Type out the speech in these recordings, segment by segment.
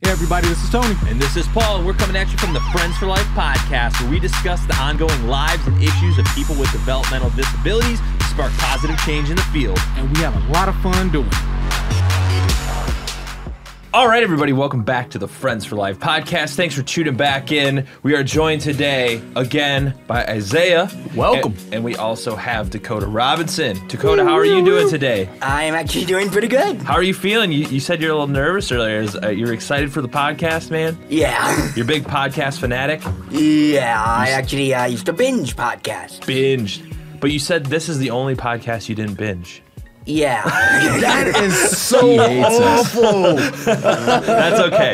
Hey everybody, this is Tony. And this is Paul, and we're coming at you from the Friends for Life podcast, where we discuss the ongoing lives and issues of people with developmental disabilities to spark positive change in the field. And we have a lot of fun doing it. All right, everybody, welcome back to the Friends for Life podcast. Thanks for tuning back in. We are joined today, again, by Isaiah. Welcome. And we also have Dakota Robinson. Dakota, how are you doing today? I am actually doing pretty good. How are you feeling? You said you're a little nervous earlier. You're excited for the podcast, man? Yeah. You're a big podcast fanatic? Yeah, I actually used to binge podcasts. Binged. But you said this is the only podcast you didn't binge. Yeah. That is so awful. That's okay.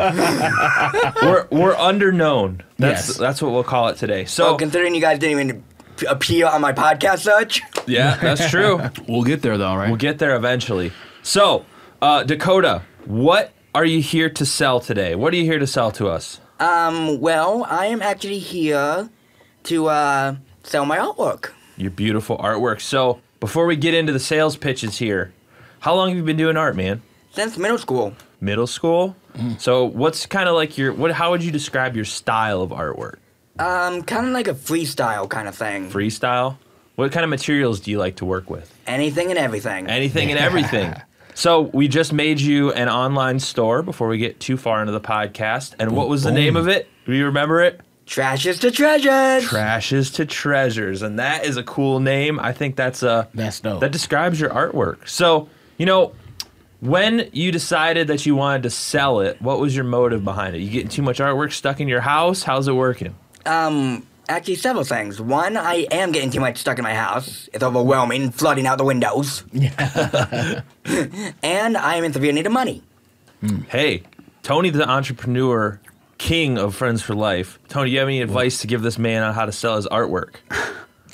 We're underknown. That's what we'll call it today. So, Well, considering you guys didn't even appear on my podcast search. yeah, that's true. We'll get there though, right? We'll get there eventually. So, Dakota, what are you here to sell today? What are you here to sell to us? Well, I am actually here to sell my artwork. Your beautiful artwork. So, before we get into the sales pitches here, how long have you been doing art, man? Since middle school. Middle school? So, what's kind of like how would you describe your style of artwork? Kind of like a freestyle kind of thing. Freestyle? What kind of materials do you like to work with? Anything and everything. Anything and everything. So we just made you an online store before we get too far into the podcast. And what was the name of it? Do you remember it? Trashes to treasures. Trashes to Treasures. And that is a cool name. I think that's dope. That describes your artwork. So, when you decided that you wanted to sell it, what was your motive behind it? You getting too much artwork stuck in your house? How's it working? Actually, several things. One, I am getting too much stuck in my house. It's overwhelming, flooding out the windows. And I am in severe need of money. Hey, Tony the entrepreneur, king of Friends for Life. Tony, do you have any advice to give this man on how to sell his artwork?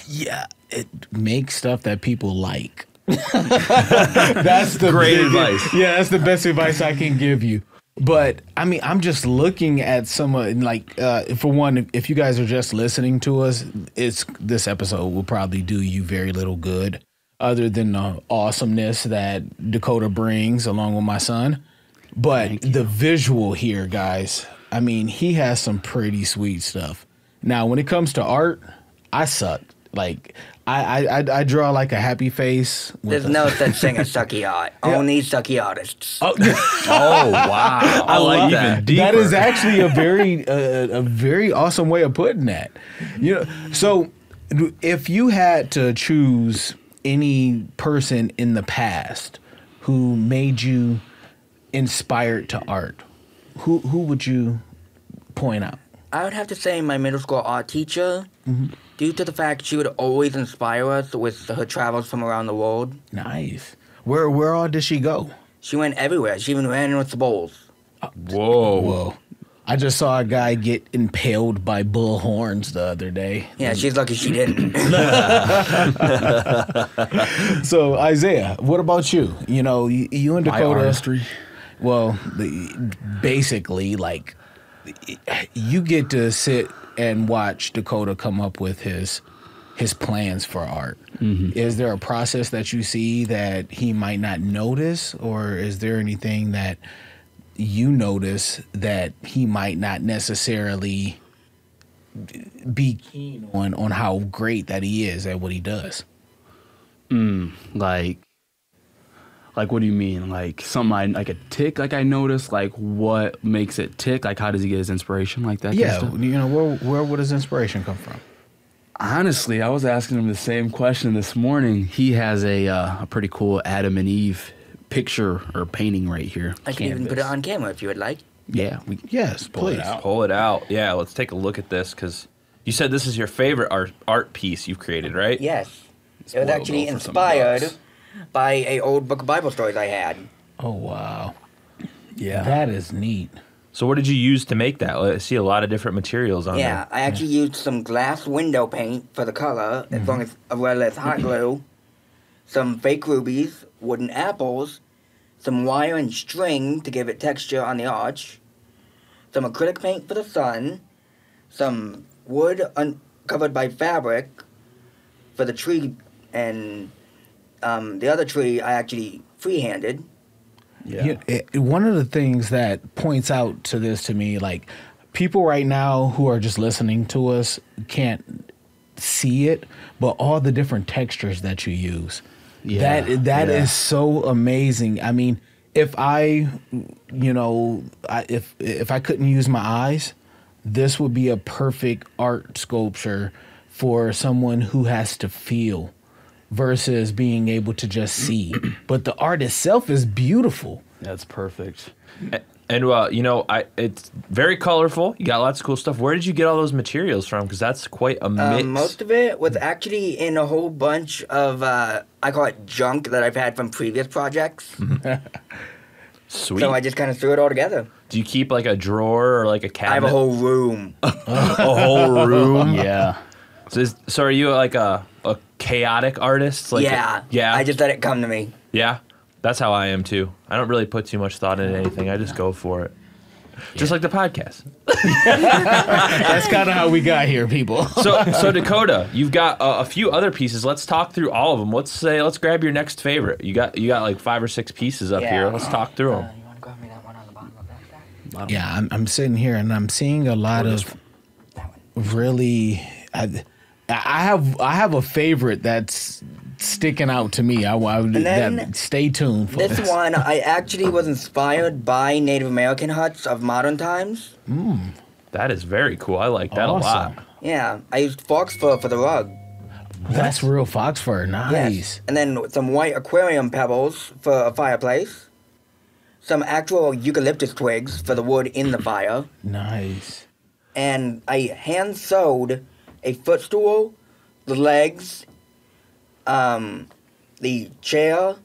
Yeah, it makes stuff that people like. That's the Great advice. Yeah, that's the best advice I can give you. But I mean, I'm just looking at some for one, if you guys are just listening to us, this episode will probably do you very little good, other than the awesomeness that Dakota brings along with my son. But the visual here, guys, I mean, he has some pretty sweet stuff. Now, when it comes to art, I suck. Like, I draw like a happy face. There's no such thing as sucky art. Only sucky artists. Oh, Wow. I like that. That is actually a very awesome way of putting that. So if you had to choose any person in the past who made you inspired to art, who would you point out? I would have to say my middle school art teacher, due to the fact she would always inspire us with her travels from around the world. Nice. Where all did she go? She went everywhere. She even ran with the bulls. Whoa. I just saw a guy get impaled by bull horns the other day. Yeah, she's lucky she didn't. So, Isaiah, what about you? You and Dakota. My artistry. Well, basically, like, you get to sit and watch Dakota come up with his plans for art. Is there a process that you see that he might not notice, or is there anything that you notice that he might not necessarily be keen on how great that he is at what he does? Like, what do you mean? Like, something like a tick, like I noticed? Like, what makes it tick? Like, how does he get his inspiration like that? Yeah, kind of stuff? where would his inspiration come from? Honestly, I was asking him the same question this morning. He has a pretty cool Adam and Eve picture or painting right here. I can even put it on camera if you would like. Yeah. Yes, please. Pull it out. Yeah, let's take a look at this, because you said this is your favorite art piece you've created, right? Yes. It was actually inspired by a old book of Bible stories I had. Oh, wow. Yeah. That is neat. So what did you use to make that? I see a lot of different materials on Yeah, I actually used some glass window paint for the color, as well as hot glue, some fake rubies, wooden apples, some wire and string to give it texture on the arch, some acrylic paint for the sun, some wood covered by fabric for the tree, and the other tree I actually freehanded. Yeah. One of the things that points out to this to me, like people right now who are just listening to us can't see it, but all the different textures that you use. Yeah. That is so amazing. I mean, if I couldn't use my eyes, this would be a perfect art sculpture for someone who has to feel versus being able to just see. But the art itself is beautiful. That's perfect. And it's very colorful. You got lots of cool stuff. Where did you get all those materials from? Because that's quite a mix. Most of it was actually in a whole bunch of, I call it junk that I've had from previous projects. Sweet. So I just kind of threw it all together. Do you keep like a drawer or like a cabinet? I have a whole room. A whole room? Yeah. So are you like a chaotic artist? Like Yeah. I just let it come to me. Yeah. That's how I am too. I don't really put too much thought into anything. I just go for it. Just like the podcast. That's kind of how we got here, people. So Dakota, you've got a few other pieces. Let's talk through all of them. Let's grab your next favorite. You got like 5 or 6 pieces up here. Let's talk through them. You want to grab me that one on the bottom of that stack? Yeah, I'm sitting here and I'm seeing a lot of really. I have a favorite that's sticking out to me. Stay tuned for this one. I actually was inspired by Native American huts of modern times. That is very cool. I like that a lot. Yeah, I used fox fur for the rug. That's real fox fur. Nice. Yes. And then some white aquarium pebbles for a fireplace. Some actual eucalyptus twigs for the wood in the fire. Nice. And I hand sewed a footstool, the legs, the chair,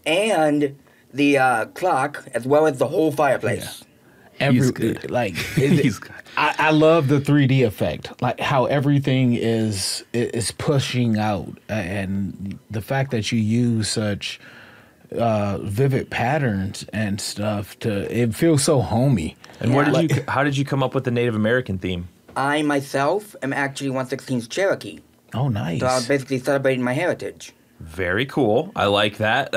and the clock, as well as the whole fireplace. Yeah. He's good. He's good. I love the 3D effect, like how everything is pushing out, and the fact that you use such vivid patterns and stuff it feels so homey. And how did you come up with the Native American theme? I myself am actually 1/16 Cherokee. Oh, nice. So I was basically celebrating my heritage. Very cool. I like that.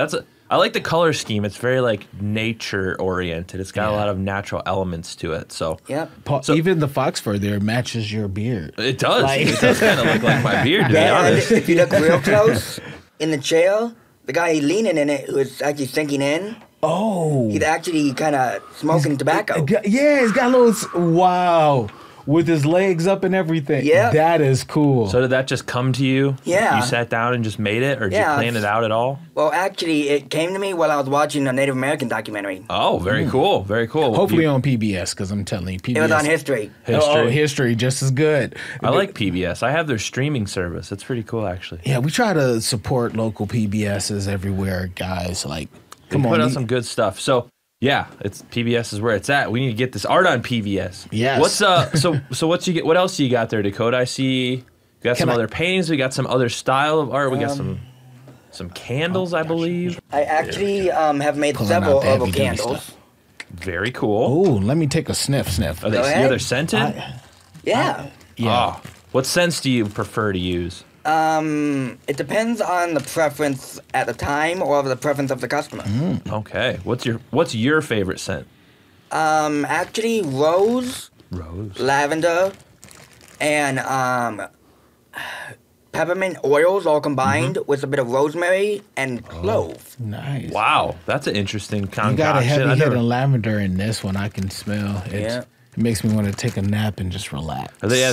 I like the color scheme. It's very like nature oriented. It's got a lot of natural elements to it. So Yep. Even the fox fur there matches your beard. It does. It does kind of look like my beard, to be honest. And if you look real close in the chair, the guy leaning in it who is actually sinking in. Oh. He's actually kind of smoking tobacco. Yeah, he's got wow. With his legs up and everything. Yeah. That is cool. So did that just come to you? Yeah. You sat down and just made it, or did you plan it out at all? Well, actually, it came to me while I was watching a Native American documentary. Oh, very cool. Very cool. Hopefully on PBS, because I'm telling you, PBS. It was on history. History, just as good. I like PBS. I have their streaming service. It's pretty cool, actually. Yeah, we try to support local PBSs everywhere, guys. Like, come on. Put out some good stuff. So, yeah, it's PBS is where it's at. We need to get this art on PBS. Yes. What's what else you got there, Dakota? I see you got some other paintings. We got some other style of art. We got some candles, I believe. I actually have made several herbal candles. Stuff. Very cool. Oh, let me take a sniff. Are they scented? Yeah. Oh, what scents do you prefer to use? It depends on the preference at the time or the preference of the customer. Okay. What's your favorite scent? Actually, rose, lavender, and peppermint oils all combined with a bit of rosemary and clove. Nice. Wow, that's an interesting concoction. You got a heavy hit of lavender in this one. I can smell it. Yeah. It makes me want to take a nap and just relax. Are they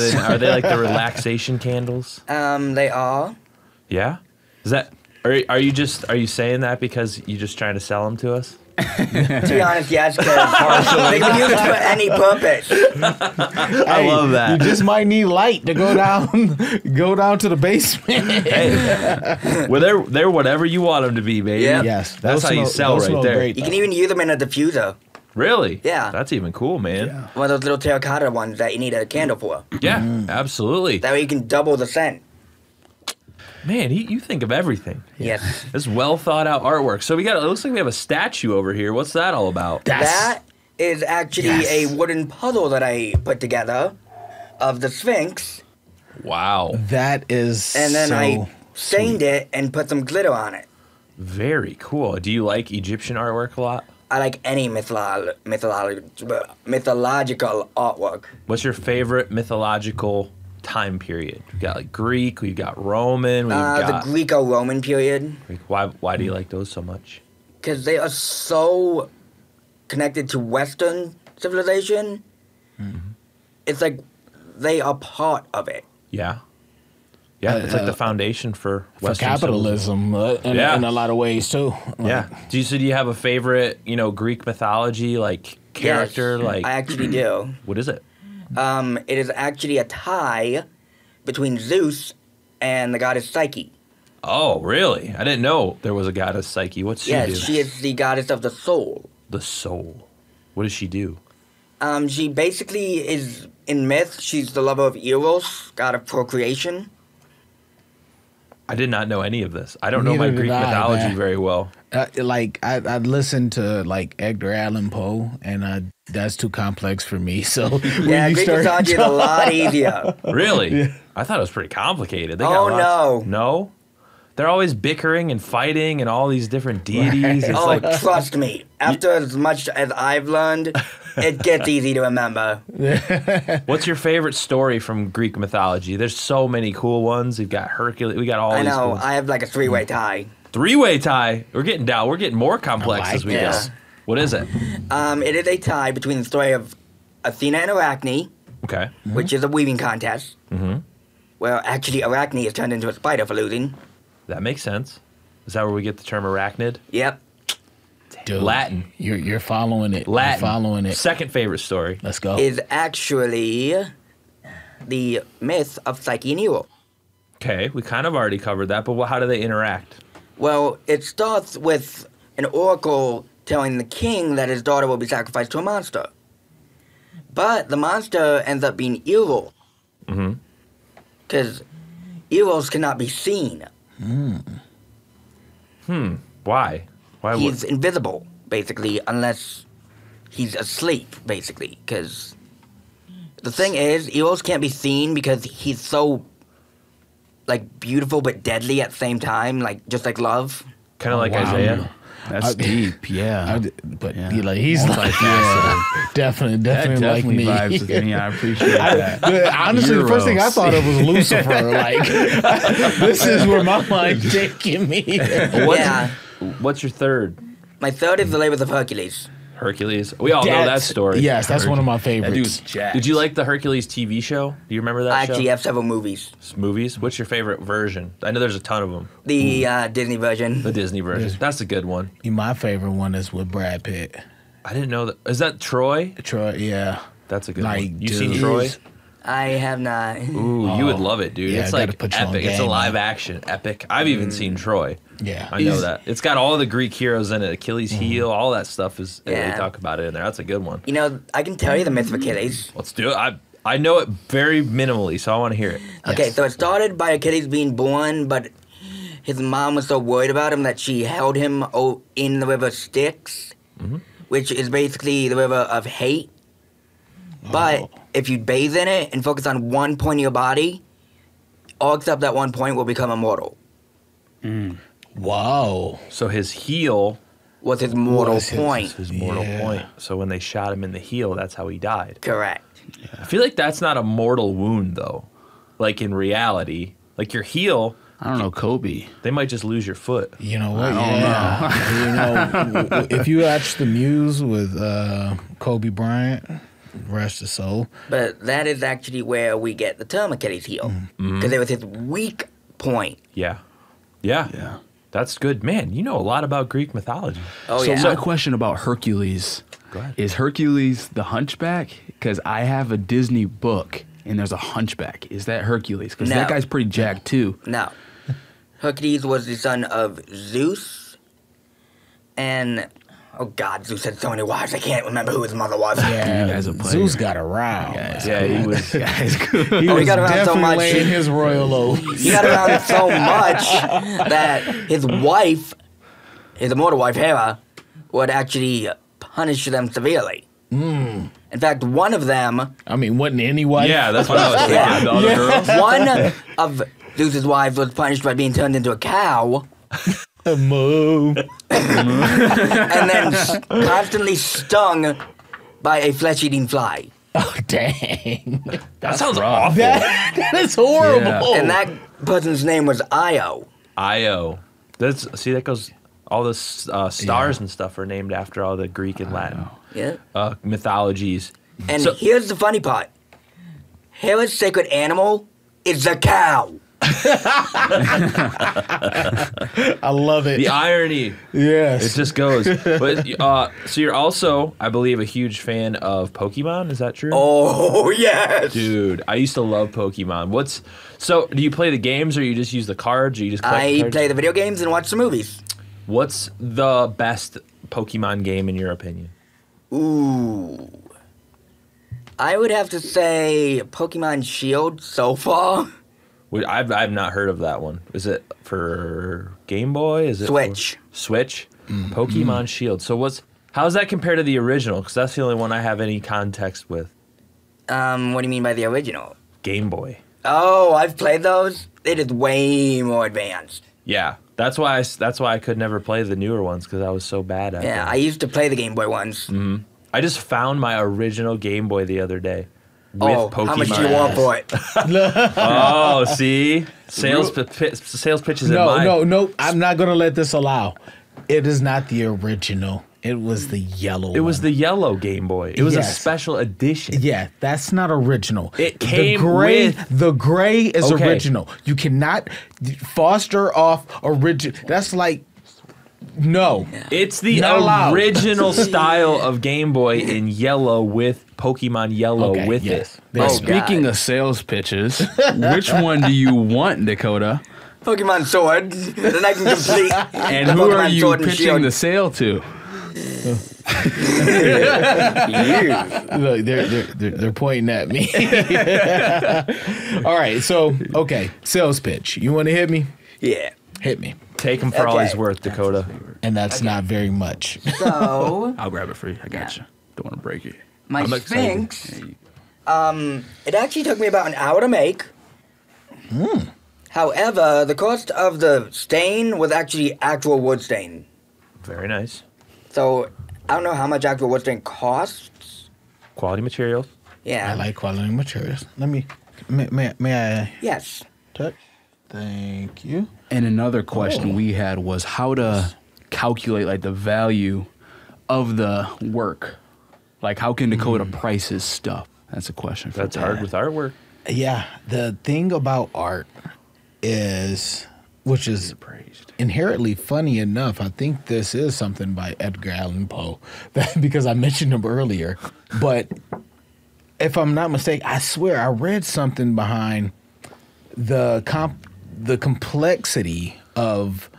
like the relaxation candles? They are. Yeah? Is that are you saying that because you're just trying to sell them to us? To be honest, yes, because they can use it for any purpose. I love that. You just might need light to go down to the basement. Hey, well, they're whatever you want them to be, baby. Yeah. Yes, that's how you sell right there. Great, You can even use them in a diffuser. Really? Yeah. That's even cool, man. Yeah. One of those little terracotta ones that you need a candle for. Yeah, absolutely. That way you can double the scent. Man, you think of everything. Yes. This well thought out artwork. So it looks like we have a statue over here. What's that all about? That is actually a wooden puzzle that I put together of the Sphinx. Wow. That is And then I stained sweet. it and put some glitter on it. Very cool. Do you like Egyptian artwork a lot? I like any mythological artwork. What's your favorite mythological time period? We got like Greek, we got Roman, we got the Greco-Roman period. Why do you like those so much? Because they are so connected to Western civilization. It's like they are part of it. Yeah. Yeah, it's like the foundation for Western capitalism in a lot of ways too. Yeah. Do you have a favorite, Greek mythology like character? Yes, like I actually do. What is it? It is actually a tie between Zeus and the goddess Psyche. Oh, really? I didn't know there was a goddess Psyche. What's she do? Yes, she is the goddess of the soul. The soul. What does she do? She basically is, in myth, she's the lover of Eros, god of procreation. I did not know any of this. I don't know my Greek mythology very well. I listened to like Edgar Allan Poe, and that's too complex for me. So yeah, Greek mythology is a lot easier. Really? Yeah. I thought it was pretty complicated. No? They're always bickering and fighting and all these different deities. It's trust me. After as much as I've learned, it gets easy to remember. What's your favorite story from Greek mythology? There's so many cool ones. We've got Hercules. We got all these cool ones. I have like a three-way tie. Three-way tie? We're getting down. We're getting more complex as we go. What is it? It is a tie between the story of Athena and Arachne. Okay. Which is a weaving contest. Where actually Arachne is turned into a spider for losing. That makes sense. Is that where we get the term arachnid? Yep. Dude, Latin. You're following it. Latin. You're following it. Second favorite story. Let's go. Is actually the myth of Psyche and Eros. Okay, we kind of already covered that, but how do they interact? Well, it starts with an oracle telling the king that his daughter will be sacrificed to a monster. But the monster ends up being Eros. Because Eros cannot be seen. Why? He's invisible, basically, unless he's asleep, basically. Because the thing is, Eros can't be seen because he's so, like, beautiful but deadly at the same time, like, just like love. Kind of like Isaiah. That's deep, yeah. He's like, definitely like me. Vibes with me. I appreciate that. Honestly, the first thing I thought of was Lucifer. Like, this is where my mind's taking me. What's your third? My third is the Labors of Hercules. Hercules. We all know that story. Yes, that's one of my favorites. That dude's jacked. Did you like the Hercules TV show? Do you remember that show? I actually have several movies. Movies? What's your favorite version? I know there's a ton of them. The Disney version. The Disney version. That's a good one. My favorite one is with Brad Pitt. I didn't know that. Is that Troy? Troy, yeah. That's a good one. You seen Troy? I have not. Ooh, you would love it, dude. It's like epic. It's a live action epic. I've even seen Troy. Yeah. I know that. It's got all the Greek heroes in it. Achilles' heel, all that stuff is. They talk about it in there. That's a good one. You know, I can tell you the myth of Achilles. Let's do it. I know it very minimally, so I want to hear it. Okay, so it started by Achilles being born, but his mom was so worried about him that she held him in the river Styx, which is basically the river of hate. But if you bathe in it and focus on one point of your body, all except that one point will become immortal. Wow. So his heel was his mortal point. His mortal point. So when they shot him in the heel, that's how he died. Correct. Yeah. I feel like that's not a mortal wound, though. Like in reality, like your heel. I don't know, Kobe. They might just lose your foot. You know what? If you watch The Muse with Kobe Bryant, rest his soul. But that is actually where we get the term Achilles' heel. Because it was his weak point. Yeah. That's good. Man, you know a lot about Greek mythology. So my question about Hercules. Go ahead. Is Hercules the hunchback? Because I have a Disney book, and there's a hunchback. Is that Hercules? Because that guy's pretty jacked, too. No. Hercules was the son of Zeus, and... Oh, God, Zeus had so many wives, I can't remember who his mother was. Yeah, Zeus got around. He was... He got around so much. Laying his royal oath. He got around so much that his wife, his immortal wife, Hera, would actually punish them severely. In fact, one of them... I mean, wasn't any wife? Yeah, that's what I was thinking. The other girls. One of Zeus's wives was punished by being turned into a cow. Moo. and then constantly stung by a flesh-eating fly. Oh, dang. That sounds awful. That is horrible. Yeah. And that person's name was Io. Io. That goes. All the stars and stuff are named after all the Greek and Latin mythologies. And here's the funny part. Hera's sacred animal is a cow. I love it. The irony. Yes. It just goes. But so you're also, I believe, a huge fan of Pokemon. Is that true? Oh, yes. Dude, I used to love Pokemon. So do you play the games, or you just use the cards, or you just collect I cards? play the video games and watch the movies. What's the best Pokemon game in your opinion? Ooh. I would have to say Pokemon Shield so far. I've not heard of that one. Is it for Game Boy? Is it Switch. Switch? Pokemon Shield. So how does that compare to the original? Because that's the only one I have any context with. What do you mean by the original? Game Boy. Oh, I've played those. It is way more advanced. Yeah, that's why I could never play the newer ones, because I was so bad at Yeah, them. I used to play the Game Boy ones. I just found my original Game Boy the other day. With Pokemon. How much do you want for it? Oh, see? Sales pitches in mine. No. I'm not going to let this allow. It is not the original. It was the yellow It was one. the yellow Game Boy. It was a Yes. special edition. Yeah, that's not original. It came The gray is Okay. original. You cannot foster off original. That's like, no. It's the Not allowed. original style of Game Boy in yellow with Pokemon Yellow Okay, with yes. it. There you go. Speaking of sales pitches, which one do you want, Dakota? Pokemon Sword. Then I can complete. And the who are Pokemon you Sword and pitching Shield. the sale to? Look, they're pointing at me. All right, so okay, sales pitch. You want to hit me? Yeah. Hit me. Take him for all Okay. he's worth, Dakota. And that's not very much. So, I'll grab it for you. I got you. Don't want to break it. my I'm excited. Sphinx, it actually took me about an hour to make. However, the cost of the stain was actually actual wood stain. Very nice. So, I don't know how much actual wood stain costs. Quality materials. Yeah. I like quality materials. May I Yes. touch? Thank you. And another question we had was how to calculate like the value of the work. Like how can Dakota price his stuff? That's a question for That's hard with artwork. Yeah, the thing about art is, which is praised. inherently funny enough, I think this is something by Edgar Allan Poe, because I mentioned him earlier. But if I'm not mistaken, I swear I read something behind the complexity of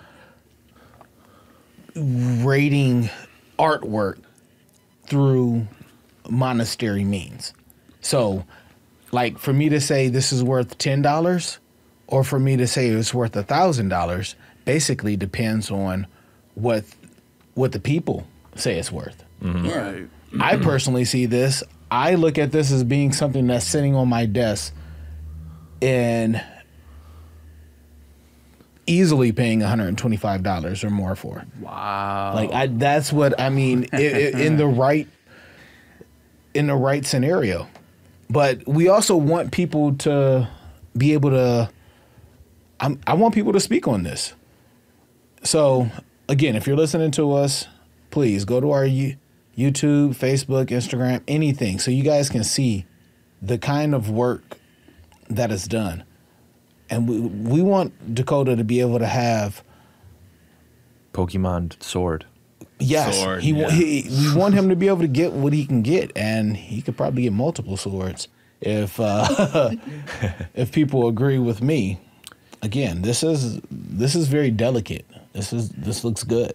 rating artwork through monastery means. So, like for me to say this is worth $10 or for me to say it's worth $1,000 basically depends on what the people say it's worth. Yeah. I personally see this. I look at this as being something that's sitting on my desk and easily paying $125 or more for. Wow. Like that's what I mean in the right scenario. But we also want people to be able to. I want people to speak on this. So again, if you're listening to us, please go to our YouTube, Facebook, Instagram, anything, so you guys can see the kind of work that is done. And we want Dakota to be able to have Pokemon Sword. yes, Sword, we want him to be able to get what he can get, and he could probably get multiple swords if if people agree with me. Again, this is very delicate. This looks good.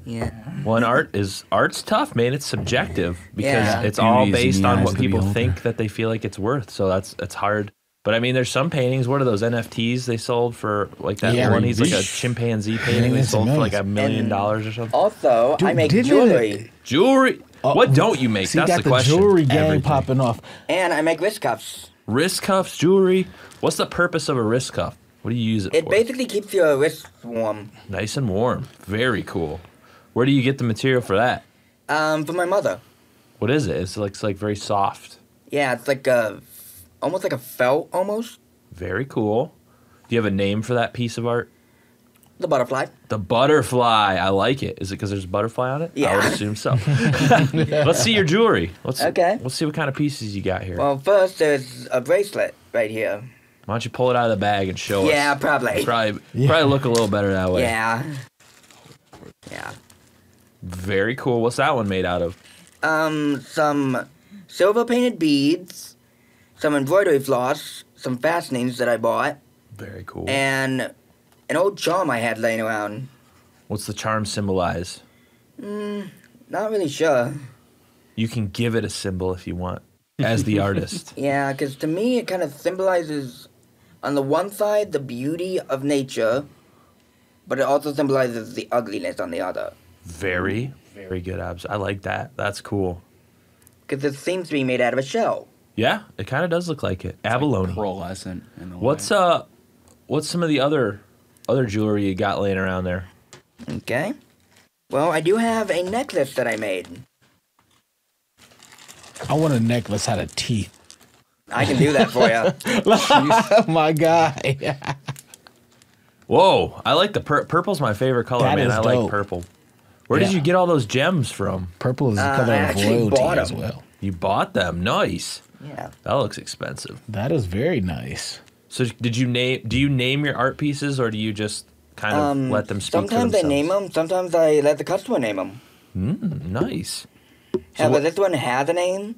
Yeah. Well, and art's tough, man. It's subjective because Yeah. it's all Beauty's in based the on eyes what of the people beholder. think that they feel like it's worth. So it's hard. But I mean, there's some paintings. What are those NFTs they sold for? Like that Yeah. one, he's like a chimpanzee painting. They Millions sold and for like $1 millions. million or something. Also, I Dude, make didn't jewelry. Jewelry. What don't you make? See, That's got the the question. jewelry game Everything. popping off. And I make wrist cuffs. Wrist cuffs, jewelry. What's the purpose of a wrist cuff? What do you use it It for? basically keeps your wrists warm. Nice and warm. Very cool. Where do you get the material for that? For my mother. What is it? It's like very soft. Yeah, it's like almost like a felt, almost. Very cool. Do you have a name for that piece of art? The butterfly. The butterfly. I like it. Is it because there's a butterfly on it? Yeah. I would assume so. Let's see your jewelry. Okay. Let's see what kind of pieces you got here. Well, first there's a bracelet right here. Why don't you pull it out of the bag and show us? Yeah, probably. Probably look a little better that way. Yeah. Yeah. Very cool. What's that one made out of? Some silver painted beads, some embroidery floss, some fastenings that I bought, Very cool. and an old charm I had laying around. What's the charm symbolize? Not really sure. You can give it a symbol if you want, as the artist. Yeah, because to me it kind of symbolizes, on the one side, the beauty of nature, but it also symbolizes the ugliness on the other. Very, very good abs. I like that. That's cool. Because it seems to be made out of a shell. Yeah, it kind of does look like it. Abalone. Pearlescent in the What's some of the other jewelry you got laying around there? Okay. Well, I do have a necklace that I made. I want a necklace out of teeth. I can do that for you. Oh my God. Whoa, I like the purple's my favorite color, That man. is I like dope. purple. Where did Yeah. you get all those gems from? Purple is the I color of actually royalty bought as 'em. well. You bought them. Nice. Yeah. That looks expensive. That is very nice. So do you name your art pieces, or do you just kind of let them speak for Sometimes I themselves? name them, sometimes I let the customer name them. Nice. However, this one has a name.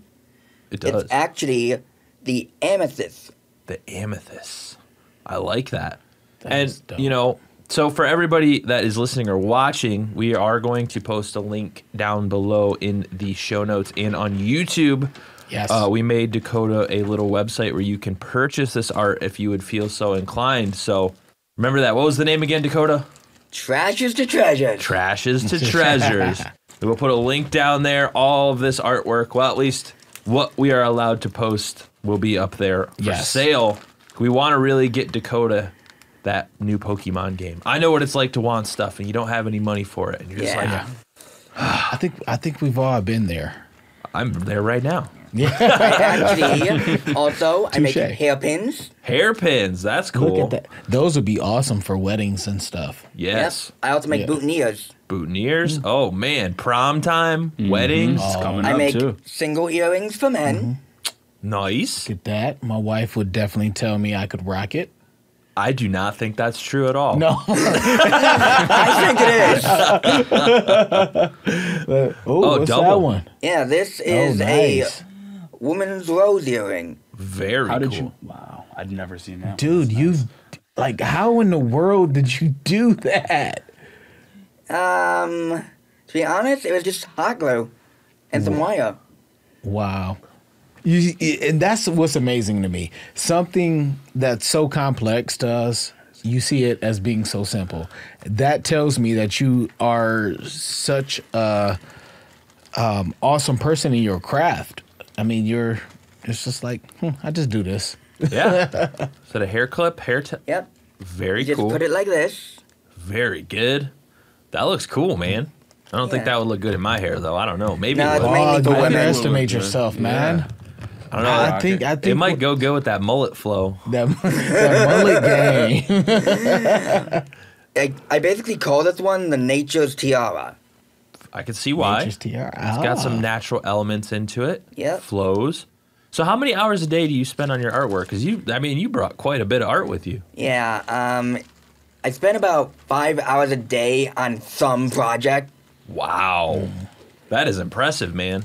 It does. It's actually the amethyst. The amethyst. I like that. That and is dope. so for everybody that is listening or watching, we are going to post a link down below in the show notes and on YouTube. Yes. We made Dakota a little website where you can purchase this art if you would feel so inclined. So remember that. What was the name again, Dakota? Trashes to treasures. Trashes to treasures. We'll put a link down there. All of this artwork, well, at least what we are allowed to post, will be up there for Yes. sale. We want to really get Dakota that new Pokemon game. I know what it's like to want stuff and you don't have any money for it, and you're just like, Yeah. I think we've all been there. I'm there right now. I actually, also, I make Touche. hairpins. Hairpins, that's cool. Look at that. Those would be awesome for weddings and stuff. Yes. Yep. I also make Yeah. boutonnieres. Boutonnieres. Oh man, prom time, weddings. It's coming I up make too. single earrings for men. Nice. Look at that. My wife would definitely tell me I could rock it. I do not think that's true at all. No. I think it is. Oh, what's double. that one? Yeah, this is nice. a woman's rose earring. Very How cool. did you? Wow, I'd never seen that. Dude, how in the world did you do that? To be honest, it was just hot glue and some wire. Wow. And that's what's amazing to me. Something that's so complex to us, you see it as being so simple. That tells me that you are such a awesome person in your craft. I mean, it's just like, I just do this. Yeah. Is that a hair clip? Yep. Very You just cool. put it like this. Very good. That looks cool, man. I don't think Yeah. that would look good in my hair, though. I don't know. Maybe No, it it's would. mainly Oh, for don't women. underestimate Yeah. yourself, man. I don't know. I think It might go good with that mullet flow. that mullet game. I basically call this one the nature's tiara. I can see why. Nature's tiara. It's got some natural elements into it. Yep. Flows. So how many hours a day do you spend on your artwork? Because you brought quite a bit of art with you. Yeah, I spend about 5 hours a day on some project. Wow. That is impressive, man.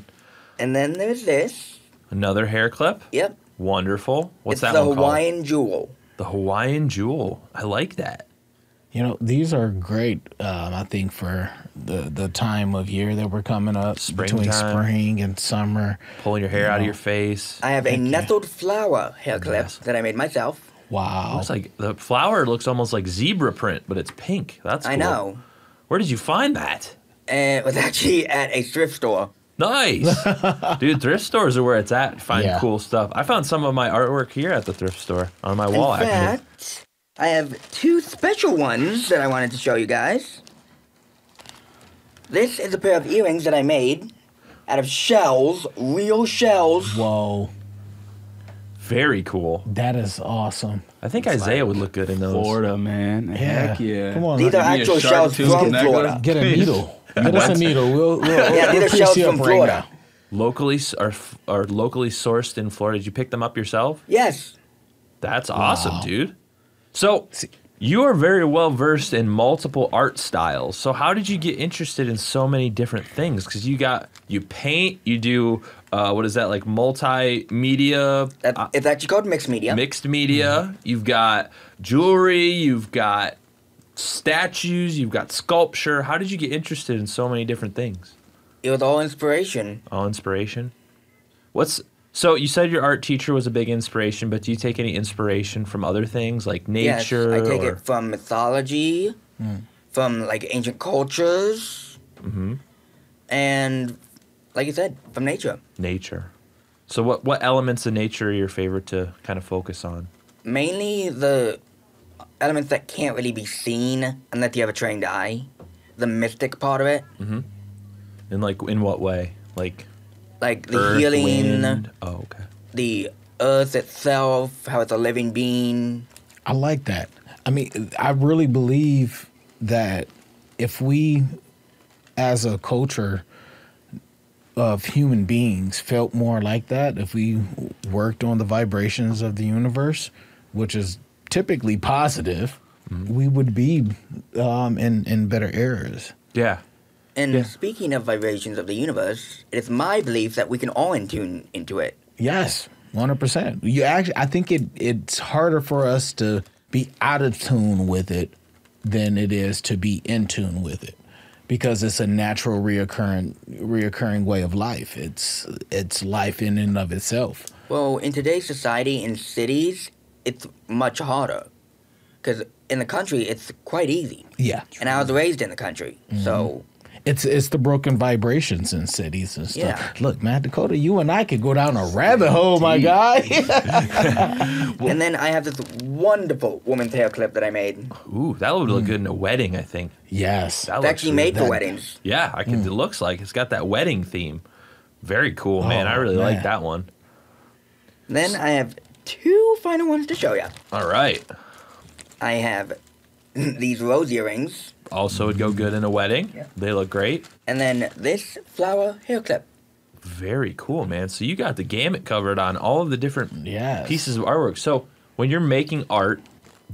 And then there's this. Another hair clip. Yep. Wonderful. What's It's that the one Hawaiian jewel. called? The Hawaiian Jewel. I like that. These are great, I think, for the time of year that we're coming up. Between Springtime. spring and summer. Pulling your hair out of your face. I have a nestled flower hair clip Yes. that I made myself. Wow. Looks like the flower looks almost like zebra print, but it's pink. That's cool. I know. Where did you find that? And it was actually at a thrift store. Nice. Dude, thrift stores are where it's at. Find Yeah. cool stuff. I found some of my artwork here at the thrift store on my wall, In actually. fact, I have 2 special ones that I wanted to show you guys. This is a pair of earrings that I made out of shells, real shells. Whoa. Very cool. That is awesome. I think Isaiah would look good in those. Florida, man. Heck yeah. Come on. These are actual shells from Florida. Get a needle. Get us a needle. We'll Yeah, these are piece shells you from up Florida. now. Locally are locally sourced in Florida. Did you pick them up yourself? Yes. That's awesome, dude. So you are very well versed in multiple art styles. So how did you get interested in so many different things? Because you paint, you do what is that, like multimedia? It's actually called mixed media. Mixed media. You've got jewelry. You've got statues. You've got sculpture. How did you get interested in so many different things? It was all inspiration. All inspiration. So you said your art teacher was a big inspiration, but do you take any inspiration from other things like nature? Yes, I take it from mythology, from like ancient cultures, and like you said, from nature. Nature. So what elements of nature are your favorite to kind of focus on? Mainly the elements that can't really be seen unless you have a trained eye. The mystic part of it. And like in what way? Like the earth, healing, wind? Oh, okay. the earth itself, how it's a living being. I like that. I mean, I really believe that if we, as a culture of human beings, felt more like that, if we worked on the vibrations of the universe, which is typically positive, we would be in better eras. Yeah. And speaking of vibrations of the universe, it's my belief that we can all tune into it. Yes, 100%. You actually, I think it's harder for us to be out of tune with it than it is to be in tune with it, because it's a natural reoccurring way of life. It's life in and of itself. Well, in today's society, in cities, it's much harder. Because in the country, it's quite easy. Yeah. And I was raised in the country, so... It's the broken vibrations in cities and stuff. Yeah. Look, man, Dakota, you and I could go down a rabbit hole, my guy. And then I have this wonderful woman's hair clip that I made. Ooh, that would look good in a wedding, I think. Yes. That It's looks actually really- made for weddings. Yeah, it looks like it's got that wedding theme. Very cool, man. I really like that one. Then I have 2 final ones to show you. All right. I have these rose earrings, Also would go good in a wedding. Yeah. They look great. and then this flower hair clip. Very cool, man. So you got the gamut covered on all of the different Yes. pieces of artwork. So when you're making art,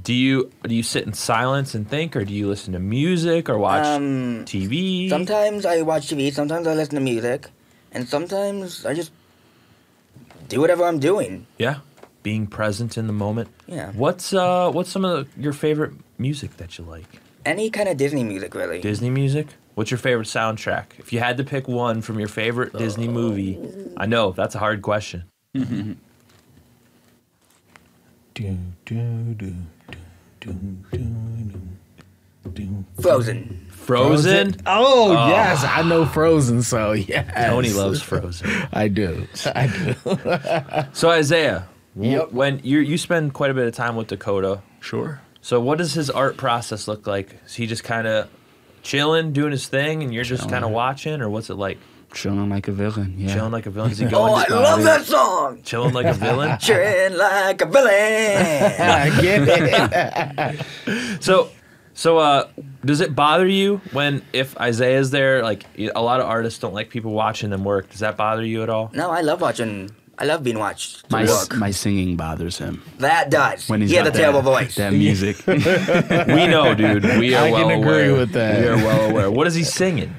do you sit in silence and think, or do you listen to music or watch TV? Sometimes I watch TV, sometimes I listen to music, and sometimes I just do whatever I'm doing. Yeah, being present in the moment. Yeah. What's some of your favorite music that you like? Any kind of Disney music, really. Disney music? What's your favorite soundtrack? If you had to pick one from your favorite Disney movie, I know that's a hard question. Frozen. Frozen? Oh, yes, I know Frozen, so yes. Tony loves Frozen. I do. So Isaiah, Yep. when you spend quite a bit of time with Dakota, Sure. so what does his art process look like? Is he just kind of chilling, doing his thing, and you're just kind of watching, or what's it like? Chilling like a villain. Yeah. Chilling like a villain? Does he Oh, go I into love that song! chilling like a villain? Chilling like a villain! I get it. So does it bother you if Isaiah's there? Like, a lot of artists don't like people watching them work. Does that bother you at all? No, I love being watched to My work. my singing bothers him That does. when he's He has a got terrible voice. that music. We know, dude. We are I well can agree aware. with that. We are well aware. What is he singing?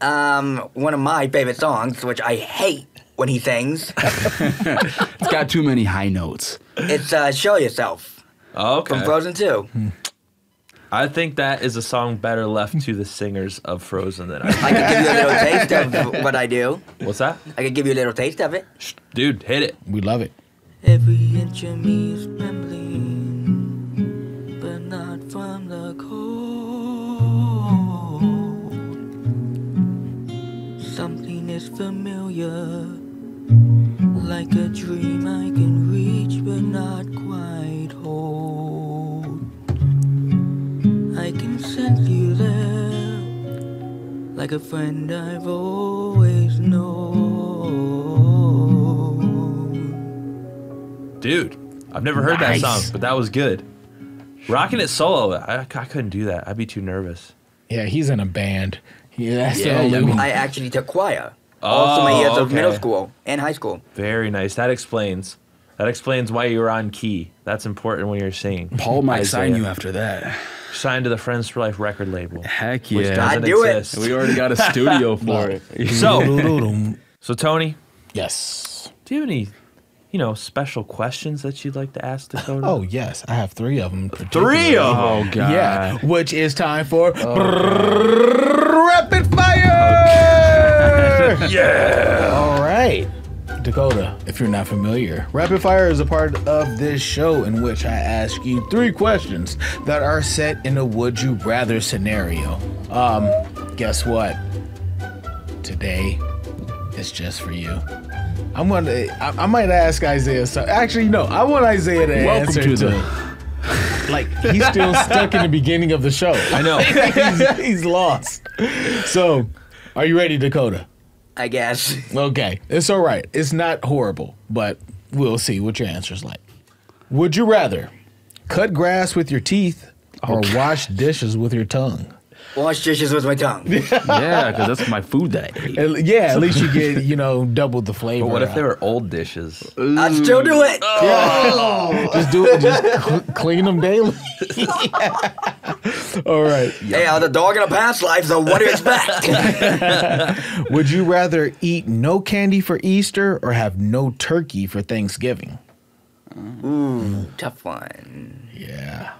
One of my favorite songs, which I hate when he sings, It's got too many high notes. it's Show Yourself Okay. from Frozen 2. I think that is a song better left to the singers of Frozen than I. I could give you a little taste of what I do. What's that? I could give you a little taste of it. Dude, hit it. We love it. Every inch of me is trembling, but not from the cold. Something is familiar, like a dream I can reach but not quite hold. like a friend I've always known. Dude, I've never heard that song, but that was good. Rocking it solo, I couldn't do that. I'd be too nervous. Yeah, he's in a band. Yeah, that's the only one. I actually took choir. All my years of middle school and high school. Very nice. That explains why you were on key. That's important when you're singing. Paul might sign you after that. Signed to the Friends for Life record label. Heck yeah. Which doesn't I'd do exist. it. We already got a studio for it. So Tony, Yes. do you have any, special questions that you'd like to ask Dakota? Oh, yes. I have 3 of them. 3 of them? Oh, God. Yeah, which is time for Rapid Fire! Yeah! All right. Dakota, if you're not familiar, Rapid Fire is a part of this show in which I ask you 3 questions that are set in a would you rather scenario. Guess what? Today is just for you. I might ask Isaiah. Actually, no. I want Isaiah to answer like he's still stuck in the beginning of the show. I know. he's lost. So, are you ready, Dakota? I guess. Okay, it's all right. It's not horrible, but we'll see what your answer's like. Would you rather cut grass with your teeth or wash dishes with your tongue? Wash dishes with my tongue. Yeah, because that's my food that I ate. Yeah, at least you get, double the flavor. But what if they were old dishes? I'd still do it. Just do it. Just clean them daily. All right. Hey, I was a dog in a past life, so what do you expect? Would you rather eat no candy for Easter or have no turkey for Thanksgiving? Ooh, tough one. Yeah.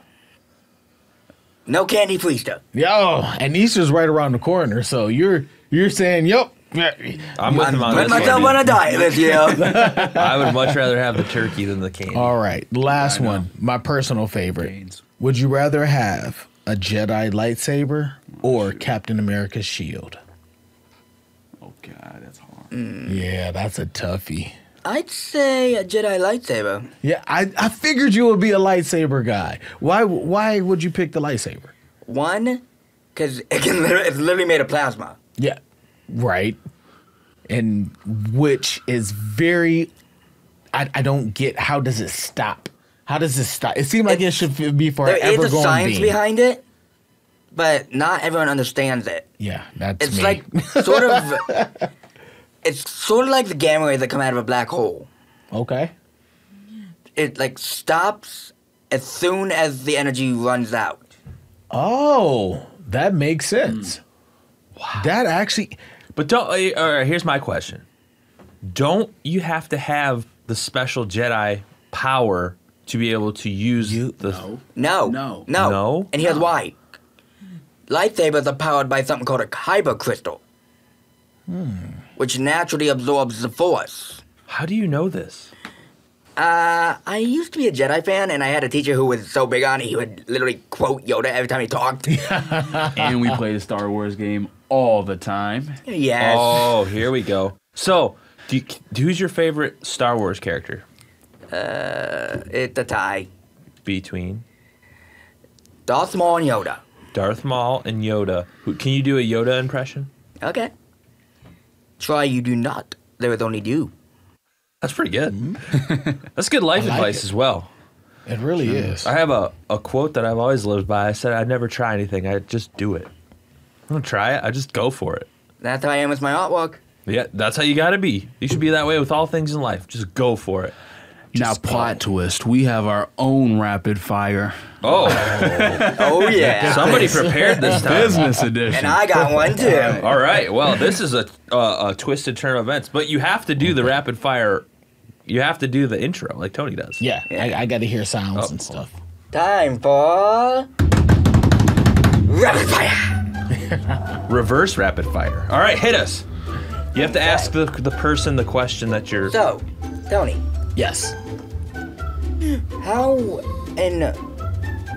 No candy for Easter. Yo, and Easter's right around the corner, so you're saying, yep. I'm with him on Put this myself one. on a diet this year. I would much rather have the turkey than the candy. All right, last one, my personal favorite. Would you rather have a Jedi lightsaber or Captain America's shield? Oh, God, that's hard. Yeah, that's a toughie. I'd say a Jedi lightsaber. Yeah, I figured you would be a lightsaber guy. Why would you pick the lightsaber? One, because it's literally made of plasma. Yeah, right. And which is very, I don't get, how does it stop? How does it stop? It seems like it should be forever There is going a science beam. behind it, but not everyone understands it. Yeah, that's It's me. like sort of, it's sort of like the gamma rays that come out of a black hole. Okay. It like stops as soon as the energy runs out. Oh, that makes sense. Wow. That actually, But don't. All right, here's my question: don't you have to have the special Jedi power to be able to use the? No. No? And here's why. Lightsabers are powered by something called a kyber crystal, which naturally absorbs the Force. How do you know this? I used to be a Jedi fan, and I had a teacher who was so big on it, he would literally quote Yoda every time he talked. And we play the Star Wars game all the time. Yes. Oh, here we go. So, who's your favorite Star Wars character? It's a tie. Between Darth Maul and Yoda. Darth Maul and Yoda. Can you do a Yoda impression? Okay. Try you do not. There is only you. That's pretty good. That's good life advice as well. it really is. I have a quote that I've always lived by. I said I'd never try anything. I just do it. I don't try it. I just go for it. That's how I am with my artwork. Yeah, that's how you got to be. You should be that way with all things in life. Just go for it. Now, plot twist. We have our own rapid fire. Oh, Oh, yeah. somebody prepared this time. Business edition. And I got one, too. All right. Well, this is a twisted turn of events, but you have to do the rapid fire. You have to do the intro like Tony does. Yeah, I got to hear sounds and stuff. Time for... Rapid Fire! Reverse rapid fire. All right, hit us. You have to ask the person the question that you're. So, Tony, Yes. how and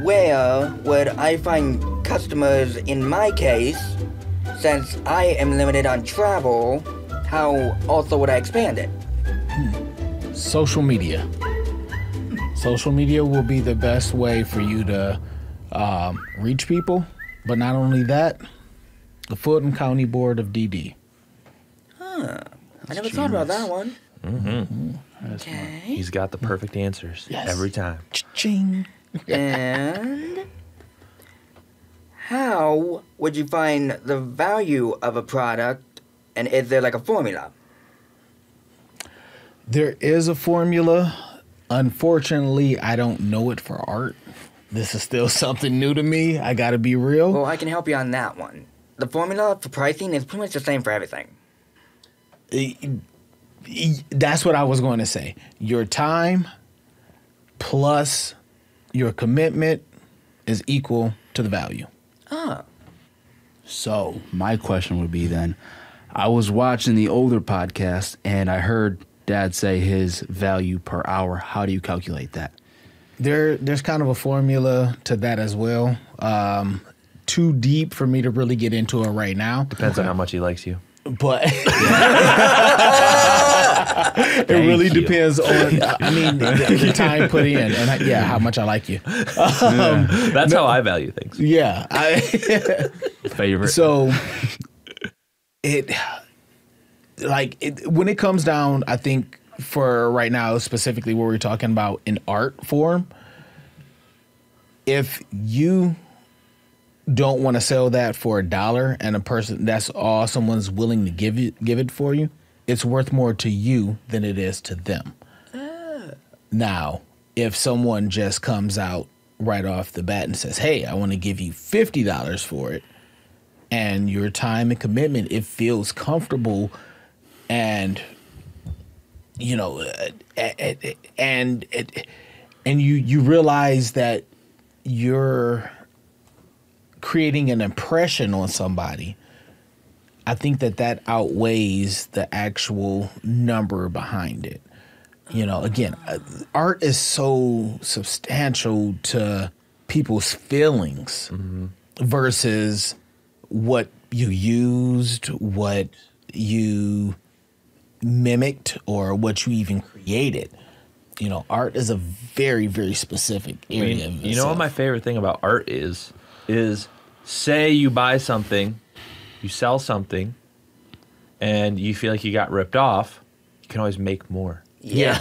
where would I find customers in my case? Since I am limited on travel, how also would I expand it? Social media. Social media will be the best way for you to reach people. But not only that, The Fulton County Board of DD. Huh. I never thought about that one. Okay. He's got the perfect answers every time. Cha-ching. And how would you find the value of a product, and is there like a formula? There is a formula. Unfortunately, I don't know it for art. This is still something new to me. I gotta be real. Well, I can help you on that one. The formula for pricing is pretty much the same for everything. That's what I was going to say. Your time plus your commitment is equal to the value. Ah. So my question would be then, I was watching the older podcast and I heard Dad say his value per hour. How do you calculate that? There's kind of a formula to that as well. Too deep for me to really get into it right now. Depends on how much he likes you. But it really depends on, I mean, the time put in and how much I like you. That's how I value things. Yeah. Favorite. So when it comes down, I think for right now, specifically what we're talking about in art form, if you don't want to sell that for $1 and a person, that's all someone's willing to give it for you, it's worth more to you than it is to them. Now, if someone just comes out right off the bat and says, hey, I want to give you $50 for it, and your time and commitment, it feels comfortable, and you know, and you realize that you're creating an impression on somebody, I think that outweighs the actual number behind it. You know, again, art is so substantial to people's feelings versus what you used, what you mimicked, or what you even created. You know, art is a very, very specific area. You know what my favorite thing about art is say you buy something, you sell something, and you feel like you got ripped off, you can always make more. Yeah.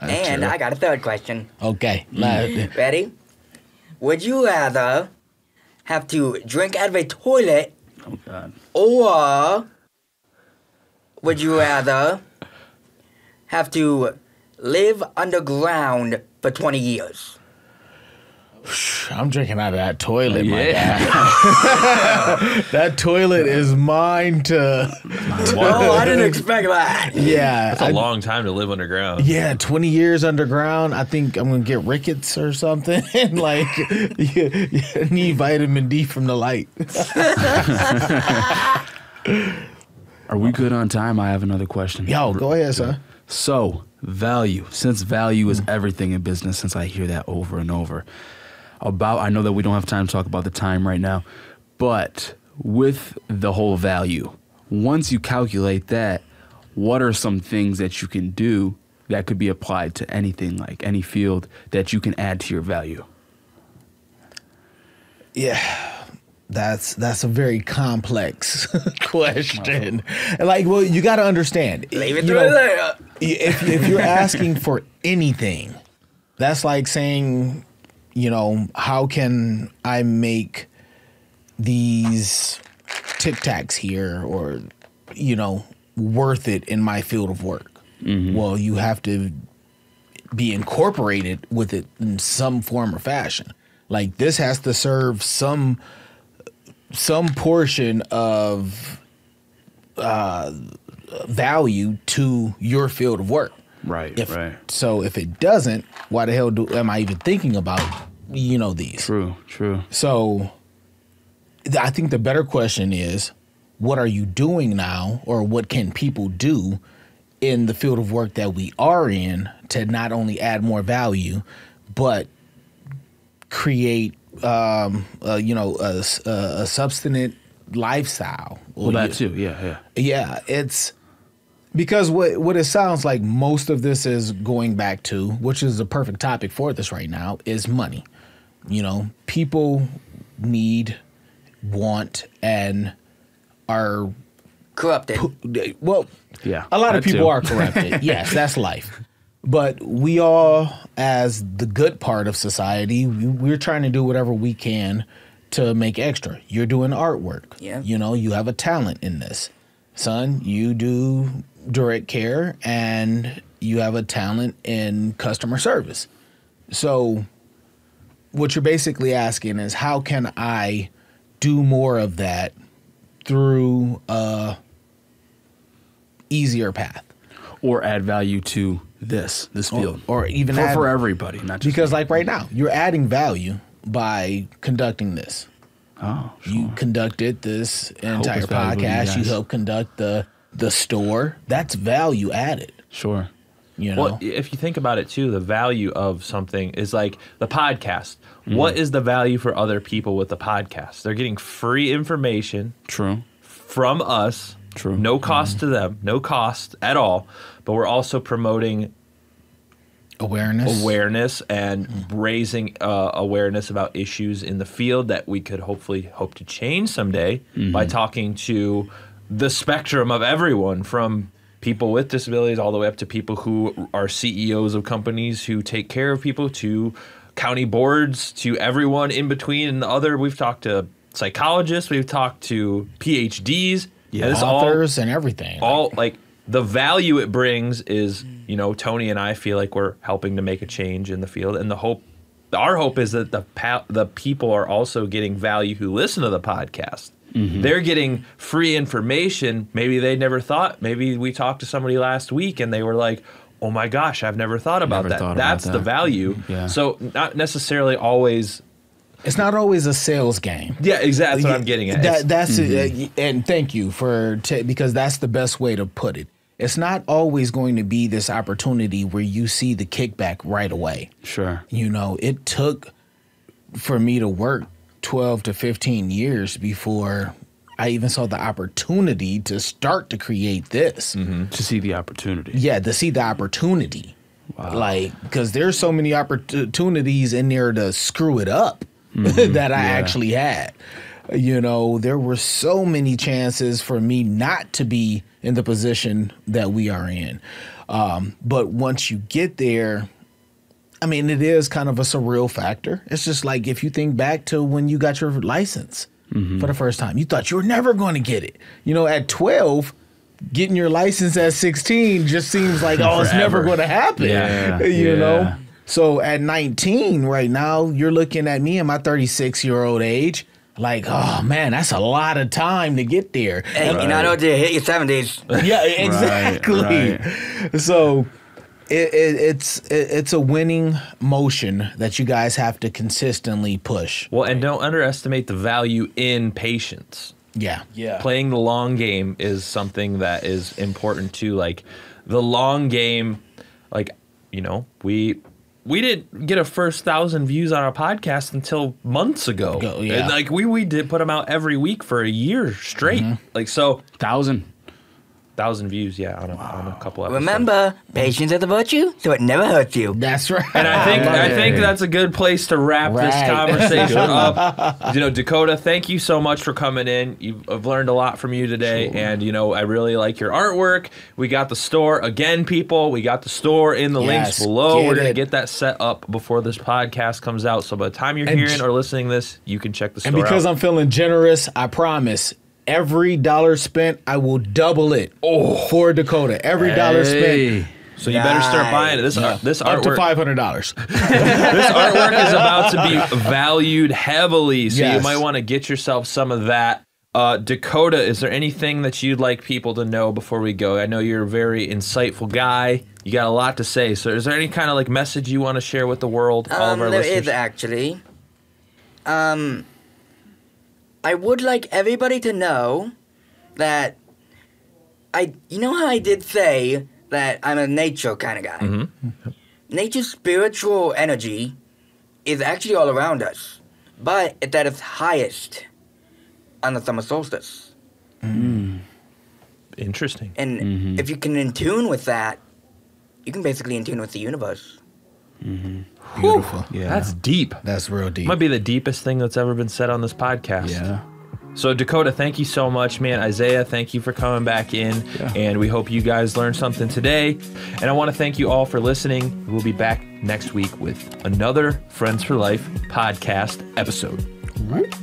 And I got a third question. Okay. Ready? Would you rather have to drink out of a toilet, Oh, God. or would you rather have to live underground for 20 years? I'm drinking out of that toilet, my guy. That toilet is mine to... Oh, I didn't expect that. Yeah. That's a long time to live underground. Yeah, 20 years underground. I think I'm going to get rickets or something. And like, you need vitamin D from the light. Are we good on time? I have another question. Yo, go ahead, sir. So, value. Since value is everything in business, since I hear that over and over. I know that we don't have time to talk about the time right now, but with the whole value, once you calculate that, what are some things that you can do that could be applied to anything, like any field, that you can add to your value? Yeah, that's a very complex question. Like, well, you got to understand. Leave it to there. If you're asking for anything, that's like saying, you know, how can I make these Tic Tacs here, or, you know, worth it in my field of work? Well, you have to be incorporated with it in some form or fashion. Like, this has to serve some portion of value to your field of work. Right, right. So if it doesn't, why the hell am I even thinking about, you know, these? True. So I think the better question is, what are you doing now, or what can people do in the field of work that we are in to not only add more value, but create, a substantive lifestyle? Well, that too, yeah. Yeah, it's because what it sounds like most of this is going back to, which is the perfect topic for this right now, is money. You know, people need, want, and are corrupted. Well, Yeah, a lot of that people too. are corrupted. Yes, that's life. But we all, as the good part of society, we're trying to do whatever we can to make extra. You're doing artwork. Yeah. You know, you have a talent in this. Son, you do direct care and you have a talent in customer service. So what you're basically asking is, how can I do more of that through a easier path? Or add value to this field. Or even for everybody, not just because like right now, you're adding value by conducting this. Oh, sure. You conducted this entire it's valuable to you podcast. You guys. helped conduct the store. That's value added. Sure. You know, Well, if you think about it too, the value of something is like the podcast. What is the value for other people with the podcast? They're getting free information True. from us. True. No cost to them, no cost at all. But we're also promoting awareness and raising awareness about issues in the field that we could hopefully hope to change someday by talking to the spectrum of everyone, from people with disabilities all the way up to people who are CEOs of companies who take care of people, to county boards, to everyone in between and the other. We've talked to psychologists, we've talked to PhDs, Yeah. and it's authors and everything. all like the value it brings is, you know, Tony and I feel like we're helping to make a change in the field, and our hope is that the people are also getting value who listen to the podcast. They're getting free information. Maybe they never thought. Maybe we talked to somebody last week and they were like, "Oh my gosh, I've never thought about Never that." thought about That's the that. value. Yeah. So not necessarily always. It's not always a sales game. Yeah, exactly. That's what I'm getting at. That's and thank you for because that's the best way to put it. It's not always going to be this opportunity where you see the kickback right away. Sure. You know, it took for me to work 12 to 15 years before I even saw the opportunity to start to create this. To see the opportunity. Yeah, to see the opportunity. Wow. Like, because there's so many opportunities in there to screw it up that I actually had. You know, there were so many chances for me not to be in the position that we are in. But once you get there, I mean, it is kind of a surreal factor. It's just like if you think back to when you got your license for the first time, you thought you were never going to get it. You know, at 12, getting your license at 16 just seems like, oh, it's never going to happen. Yeah, You know? yeah. So at 19 right now, you're looking at me in my 36-year-old age. Like, oh, man, that's a lot of time to get there. Hey, you're not old to hit your 70s. Yeah, exactly. right. So it's a winning motion that you guys have to consistently push. Well, and don't underestimate the value in patience. Yeah. Playing the long game is something that is important too. Like the long game, like, you know, we didn't get a first 1,000 views on our podcast until months ago. Yeah. And like we did put them out every week for a year straight. Like, so 1,000 views, yeah, on a couple episodes. Remember, patience is a virtue, so it never hurts you. That's right. And I think that's a good place to wrap this Right. conversation up. You know, Dakota, thank you so much for coming in. I've learned a lot from you today, and you know, I really like your artwork. We got the store again, people. We got the store in the links below. We're gonna get that set up before this podcast comes out. So by the time you're hearing or listening to this, you can check the store And because out. I'm feeling generous, I promise. Every dollar spent, I will double it for Dakota. Every dollar spent. So you better start buying it. This up to artwork. $500. This artwork is about to be valued heavily, so you Yes. might want to get yourself some of that. Dakota, is there anything that you'd like people to know before we go? I know you're a very insightful guy. You got a lot to say. So is there any kind of like message you want to share with the world, all of our There listeners? is actually. I would like everybody to know that you know how I did say that I'm a nature kind of guy? Nature's spiritual energy is actually all around us, but it's at its highest on the summer solstice. Interesting. And if you can in tune with that, you can basically in tune with the universe. Beautiful. Yeah. That's deep. That's real deep. Might be the deepest thing that's ever been said on this podcast. Yeah. So Dakota, thank you so much, man. Isaiah, thank you for coming back in. Yeah. And we hope you guys learned something today. And I want to thank you all for listening. We'll be back next week with another Friends for Life podcast episode. All right.